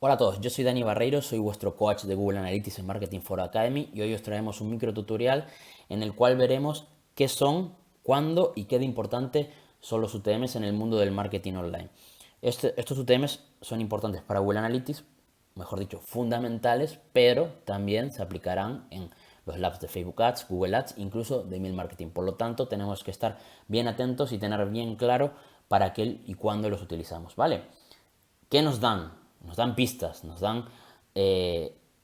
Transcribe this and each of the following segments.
Hola a todos, yo soy Dani Barreiro, soy vuestro coach de Google Analytics en Marketing for Academy y hoy os traemos un micro tutorial en el cual veremos qué son, cuándo y qué de importante son los UTMs en el mundo del marketing online. Estos UTMs son importantes para Google Analytics, mejor dicho, fundamentales, pero también se aplicarán en los labs de Facebook Ads, Google Ads, incluso de email marketing. Por lo tanto, tenemos que estar bien atentos y tener bien claro para qué y cuándo los utilizamos, ¿vale? ¿Qué nos dan? Nos dan pistas, nos dan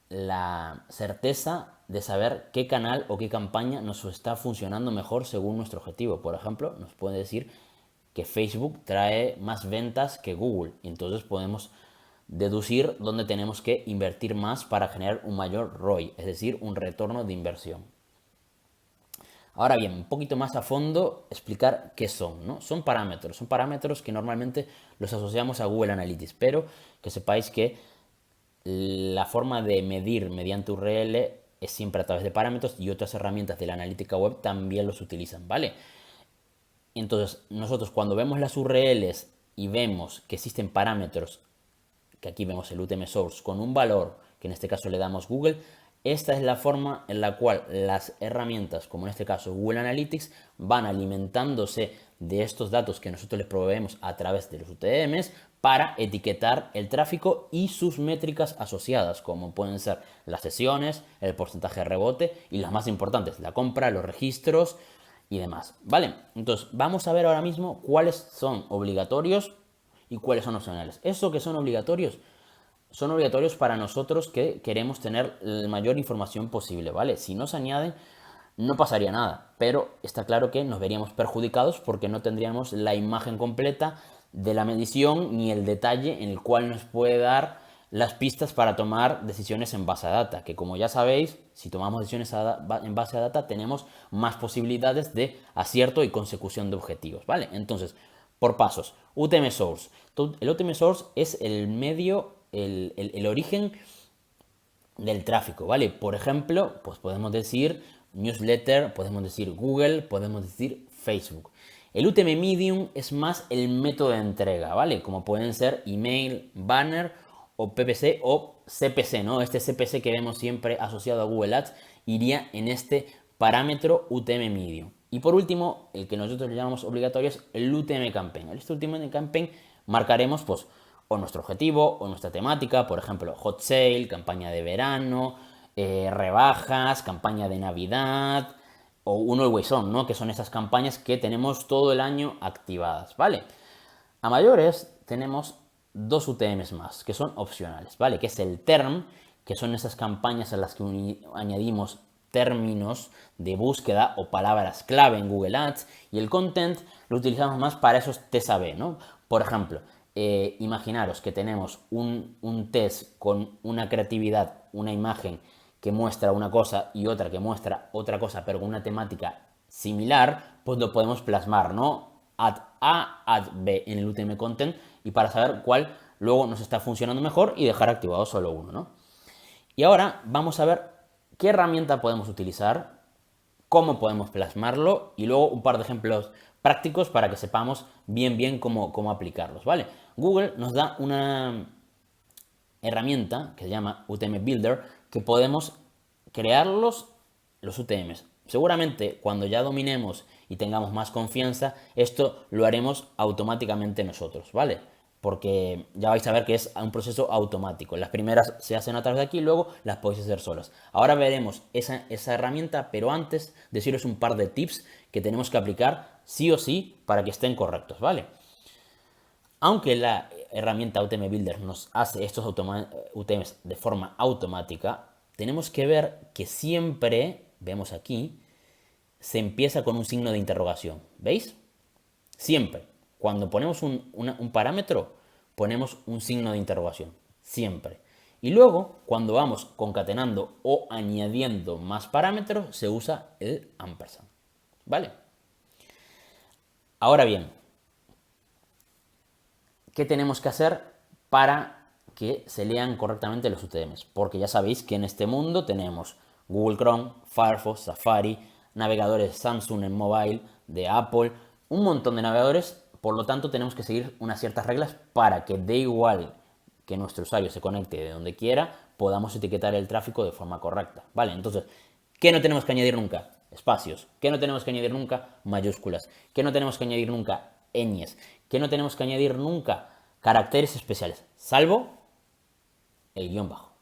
la certeza de saber qué canal o qué campaña nos está funcionando mejor según nuestro objetivo. Por ejemplo, nos puede decir que Facebook trae más ventas que Google. Y entonces podemos deducir dónde tenemos que invertir más para generar un mayor ROI, es decir, un retorno de inversión. Ahora bien, un poquito más a fondo, explicar qué son, ¿no? Son parámetros que normalmente los asociamos a Google Analytics, pero que sepáis que la forma de medir mediante URL es siempre a través de parámetros y otras herramientas de la analítica web también los utilizan, ¿vale? Entonces, nosotros cuando vemos las URLs y vemos que existen parámetros, que aquí vemos el UTM source, con un valor, que en este caso le damos Google, esta es la forma en la cual las herramientas, como en este caso Google Analytics, van alimentándose de estos datos que nosotros les proveemos a través de los UTMs para etiquetar el tráfico y sus métricas asociadas, como pueden ser las sesiones, el porcentaje de rebote y las más importantes, la compra, los registros y demás. ¿Vale? Entonces, vamos a ver ahora mismo cuáles son obligatorios y cuáles son opcionales. Eso que son obligatorios para nosotros que queremos tener la mayor información posible, ¿vale? Si no se añaden, no pasaría nada, pero está claro que nos veríamos perjudicados porque no tendríamos la imagen completa de la medición ni el detalle en el cual nos puede dar las pistas para tomar decisiones en base a data, que como ya sabéis, si tomamos decisiones en base a data tenemos más posibilidades de acierto y consecución de objetivos, ¿vale? Entonces, por pasos, UTM Source. El UTM Source es el medio, el origen del tráfico, ¿vale? Por ejemplo, pues podemos decir newsletter, podemos decir Google, podemos decir Facebook. El UTM Medium es más el método de entrega, ¿vale? Como pueden ser email, banner o PPC o CPC, ¿no? Este CPC que vemos siempre asociado a Google Ads iría en este parámetro UTM Medium. Y por último, el que nosotros le llamamos obligatorio es el UTM Campaign. Este UTM Campaign marcaremos pues o nuestro objetivo o nuestra temática, por ejemplo, hot sale, campaña de verano, rebajas, campaña de Navidad o un always on, ¿no? Que son esas campañas que tenemos todo el año activadas, ¿vale? A mayores tenemos dos UTMs más, que son opcionales, ¿vale? Que es el term, que son esas campañas a las que añadimos términos de búsqueda o palabras clave en Google Ads, y el content lo utilizamos más para esos test A/B, ¿no? Por ejemplo, imaginaros que tenemos un test con una creatividad, una imagen que muestra una cosa y otra que muestra otra cosa, pero con una temática similar, pues lo podemos plasmar, ¿no? Ad A, ad B en el UTM Content y para saber cuál luego nos está funcionando mejor y dejar activado solo uno, ¿no? Y ahora vamos a ver qué herramienta podemos utilizar, cómo podemos plasmarlo y luego un par de ejemplos prácticos para que sepamos bien cómo aplicarlos, ¿vale? Google nos da una herramienta que se llama UTM Builder que podemos crearlos los UTMs. Seguramente cuando ya dominemos y tengamos más confianza, esto lo haremos automáticamente nosotros, ¿vale? Porque ya vais a ver que es un proceso automático. Las primeras se hacen a través de aquí, luego las podéis hacer solas. Ahora veremos esa herramienta, pero antes deciros un par de tips que tenemos que aplicar sí o sí para que estén correctos, ¿vale? Aunque la herramienta UTM Builder nos hace estos UTMs de forma automática, tenemos que ver que siempre, vemos aquí, se empieza con un signo de interrogación. ¿Veis? Siempre. Cuando ponemos un parámetro, ponemos un signo de interrogación. Siempre. Y luego, cuando vamos concatenando o añadiendo más parámetros, se usa el ampersand. ¿Vale? Ahora bien, ¿qué tenemos que hacer para que se lean correctamente los UTMs? Porque ya sabéis que en este mundo tenemos Google Chrome, Firefox, Safari, navegadores Samsung en mobile, de Apple, un montón de navegadores, por lo tanto tenemos que seguir unas ciertas reglas para que dé igual que nuestro usuario se conecte de donde quiera, podamos etiquetar el tráfico de forma correcta, ¿vale? Entonces, ¿qué no tenemos que añadir nunca? Espacios. ¿Qué no tenemos que añadir nunca? Mayúsculas. ¿Qué no tenemos que añadir nunca? Ñes. ¿Qué no tenemos que añadir nunca? Caracteres especiales, salvo el guión bajo.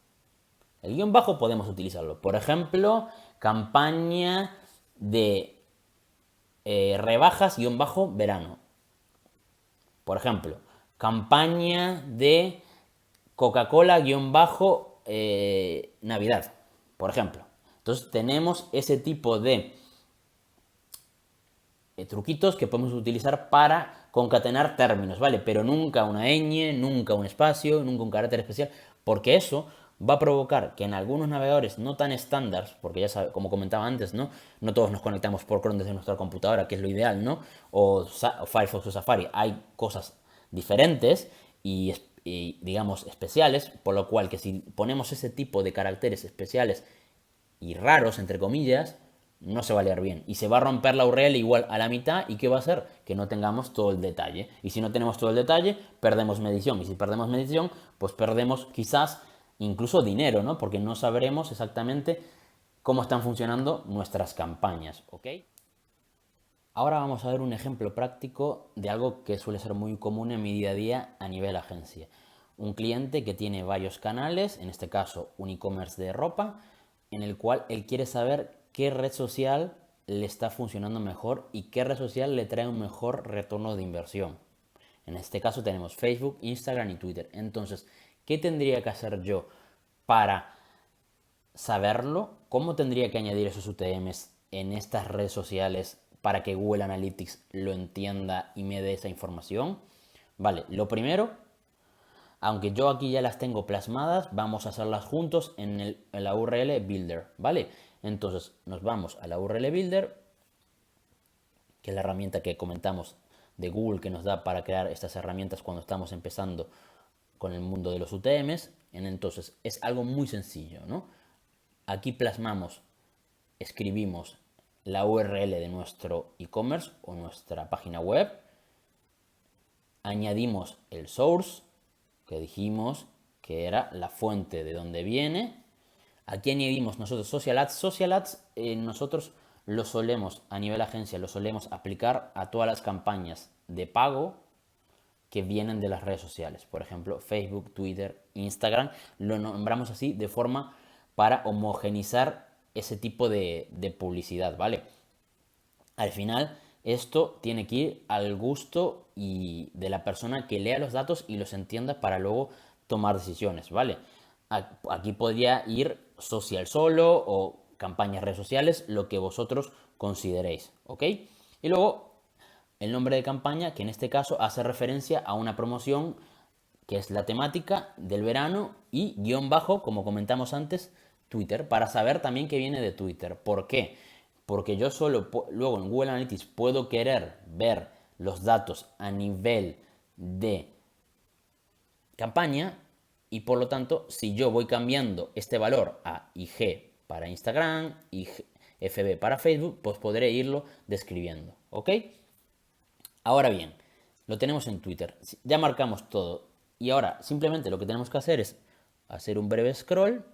El guión bajo podemos utilizarlo. Por ejemplo, campaña de rebajas guión bajo verano. Por ejemplo, campaña de Coca-Cola guión bajo Navidad. Por ejemplo. Entonces tenemos ese tipo de truquitos que podemos utilizar para concatenar términos, ¿vale? Pero nunca una ñ, nunca un espacio, nunca un carácter especial, porque eso va a provocar que en algunos navegadores no tan estándar, porque ya sabe, como comentaba antes, ¿no? No todos nos conectamos por Chrome desde nuestra computadora, que es lo ideal, ¿no? O Firefox o Safari, hay cosas diferentes y digamos especiales, por lo cual que si ponemos ese tipo de caracteres especiales y raros, entre comillas, no se va a leer bien. Y se va a romper la URL igual a la mitad. ¿Y qué va a hacer? Que no tengamos todo el detalle. Y si no tenemos todo el detalle, perdemos medición. Y si perdemos medición, pues perdemos quizás incluso dinero, ¿no? Porque no sabremos exactamente cómo están funcionando nuestras campañas, ¿ok? Ahora vamos a ver un ejemplo práctico de algo que suele ser muy común en mi día a día a nivel agencia. Un cliente que tiene varios canales, en este caso un e-commerce de ropa, en el cual él quiere saber qué red social le está funcionando mejor y qué red social le trae un mejor retorno de inversión. En este caso tenemos Facebook, Instagram y Twitter. Entonces, ¿qué tendría que hacer yo para saberlo? ¿Cómo tendría que añadir esos UTMs en estas redes sociales para que Google Analytics lo entienda y me dé esa información? Vale, lo primero, aunque yo aquí ya las tengo plasmadas, vamos a hacerlas juntos en la URL Builder, ¿vale? Entonces nos vamos a la URL Builder, que es la herramienta que comentamos de Google que nos da para crear estas herramientas cuando estamos empezando con el mundo de los UTMs. Entonces es algo muy sencillo, ¿no? Aquí plasmamos, escribimos la URL de nuestro e-commerce o nuestra página web, añadimos el source, que dijimos que era la fuente de donde viene. Aquí añadimos nosotros Social Ads. Social Ads nosotros lo solemos, a nivel agencia, lo solemos aplicar a todas las campañas de pago que vienen de las redes sociales. Por ejemplo, Facebook, Twitter, Instagram. Lo nombramos así de forma para homogenizar ese tipo de publicidad, ¿vale? Al final, esto tiene que ir al gusto y de la persona que lea los datos y los entienda para luego tomar decisiones, ¿vale? Aquí podría ir social solo o campañas redes sociales, lo que vosotros consideréis, ¿ok? Y luego el nombre de campaña, que en este caso hace referencia a una promoción que es la temática del verano y guión bajo, como comentamos antes, Twitter, para saber también que viene de Twitter. ¿Por qué? Porque yo solo luego en Google Analytics puedo querer ver los datos a nivel de campaña y por lo tanto si yo voy cambiando este valor a IG para Instagram, FB para Facebook, pues podré irlo describiendo, ¿ok? Ahora bien, lo tenemos en Twitter, ya marcamos todo y ahora simplemente lo que tenemos que hacer es hacer un breve scroll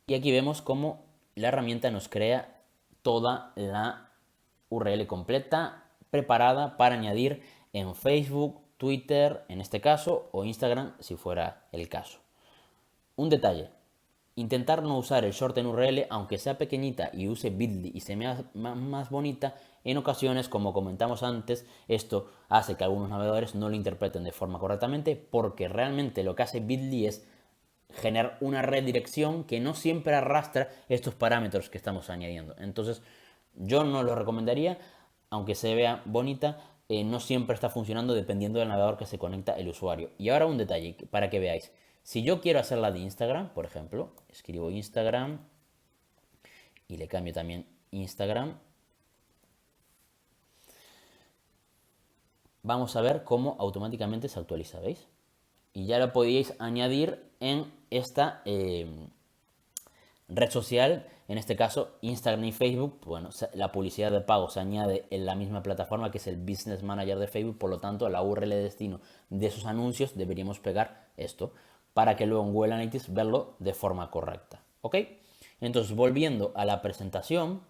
y aquí vemos cómo la herramienta nos crea toda la URL completa preparada para añadir en Facebook, Twitter en este caso o Instagram si fuera el caso. Un detalle, intentar no usar el short en URL aunque sea pequeñita y use bit.ly y se vea más bonita. En ocasiones, como comentamos antes, esto hace que algunos navegadores no lo interpreten de forma correctamente porque realmente lo que hace bit.ly es generar una redirección que no siempre arrastra estos parámetros que estamos añadiendo. Entonces, yo no lo recomendaría, aunque se vea bonita, no siempre está funcionando dependiendo del navegador que se conecta el usuario. Y ahora un detalle para que veáis. Si yo quiero hacerla de Instagram, por ejemplo, escribo Instagram y le cambio también Instagram. Vamos a ver cómo automáticamente se actualiza, ¿veis? Y ya lo podéis añadir en esta red social, en este caso Instagram y Facebook, bueno, la publicidad de pago se añade en la misma plataforma que es el Business Manager de Facebook, por lo tanto la URL de destino de esos anuncios deberíamos pegar esto para que luego en Google Analytics verlo de forma correcta, ¿ok? Entonces, volviendo a la presentación,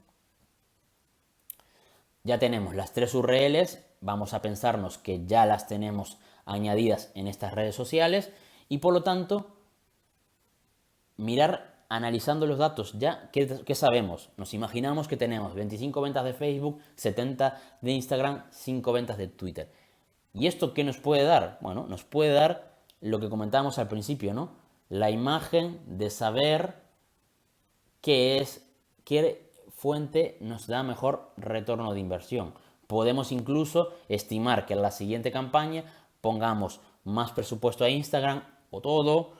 ya tenemos las 3 URLs, vamos a pensarnos que ya las tenemos añadidas en estas redes sociales y por lo tanto mirar analizando los datos ya, ¿qué sabemos? Nos imaginamos que tenemos 25 ventas de Facebook, 70 de Instagram, 5 ventas de Twitter. ¿Y esto qué nos puede dar? Bueno, nos puede dar lo que comentábamos al principio, ¿no? La imagen de saber qué fuente nos da mejor retorno de inversión. Podemos incluso estimar que en la siguiente campaña pongamos más presupuesto a Instagram o todo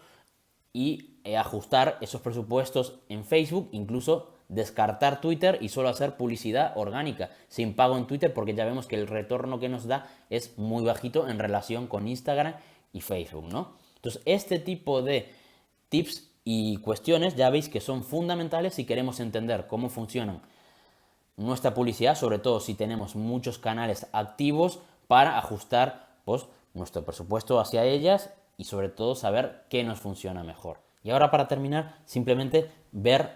y ajustar esos presupuestos en Facebook, incluso descartar Twitter y solo hacer publicidad orgánica sin pago en Twitter porque ya vemos que el retorno que nos da es muy bajito en relación con Instagram y Facebook, ¿no? Entonces, este tipo de tips y cuestiones ya veis que son fundamentales si queremos entender cómo funcionan nuestra publicidad, sobre todo si tenemos muchos canales activos para ajustar pues, nuestro presupuesto hacia ellas y sobre todo saber qué nos funciona mejor. Y ahora para terminar, simplemente ver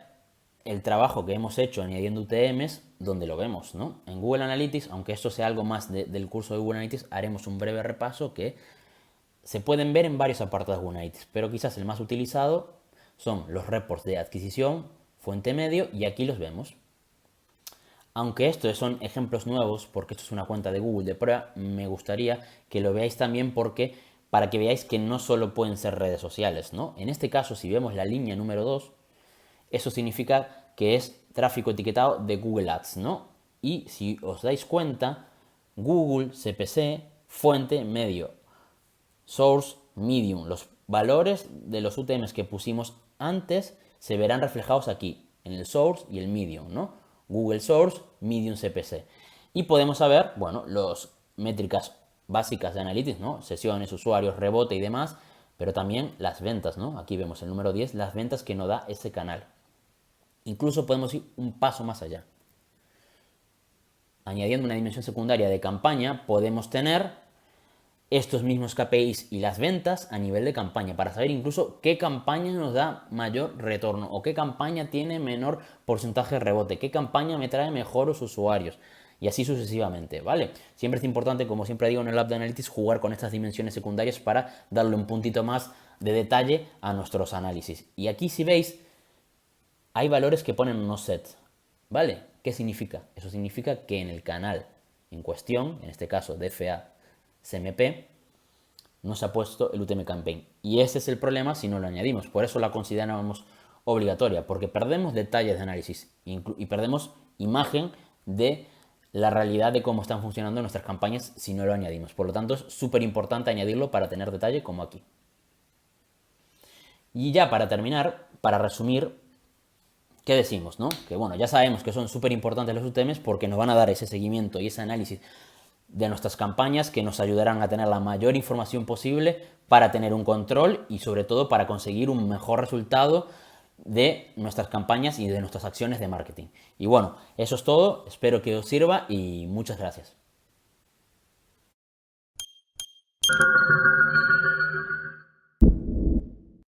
el trabajo que hemos hecho añadiendo UTMs, donde lo vemos, ¿no? En Google Analytics, aunque esto sea algo más del curso de Google Analytics, haremos un breve repaso que se pueden ver en varios apartados de Google Analytics, pero quizás el más utilizado son los reports de adquisición, fuente medio, y aquí los vemos. Aunque estos son ejemplos nuevos, porque esto es una cuenta de Google de prueba, me gustaría que lo veáis también para que veáis que no solo pueden ser redes sociales, ¿no? En este caso, si vemos la línea número 2, eso significa que es tráfico etiquetado de Google Ads, ¿no? Y si os dais cuenta, Google, CPC, fuente, medio, source, medium, los valores de los UTMs que pusimos antes se verán reflejados aquí, en el source y el medium, ¿no? Google Source, Medium CPC. Y podemos saber, bueno, las métricas básicas de Analytics, ¿no? Sesiones, usuarios, rebote y demás, pero también las ventas, ¿no? Aquí vemos el número 10, las ventas que nos da ese canal. Incluso podemos ir un paso más allá. Añadiendo una dimensión secundaria de campaña, podemos tener estos mismos KPIs y las ventas a nivel de campaña para saber incluso qué campaña nos da mayor retorno o qué campaña tiene menor porcentaje de rebote, qué campaña me trae mejores usuarios y así sucesivamente, ¿vale? Siempre es importante, como siempre digo en el Lab de Analytics, jugar con estas dimensiones secundarias para darle un puntito más de detalle a nuestros análisis. Y aquí si veis, hay valores que ponen no set, ¿vale? ¿Qué significa? Eso significa que en el canal en cuestión, en este caso DFA CMP, no se ha puesto el UTM Campaign. Y ese es el problema si no lo añadimos. Por eso la consideramos obligatoria, porque perdemos detalles de análisis y perdemos imagen de la realidad de cómo están funcionando nuestras campañas si no lo añadimos. Por lo tanto, es súper importante añadirlo para tener detalle como aquí. Y ya para terminar, para resumir, ¿qué decimos, no? Que bueno, ya sabemos que son súper importantes los UTMs porque nos van a dar ese seguimiento y ese análisis de nuestras campañas que nos ayudarán a tener la mayor información posible para tener un control y sobre todo para conseguir un mejor resultado de nuestras campañas y de nuestras acciones de marketing. Y bueno, eso es todo, espero que os sirva y muchas gracias.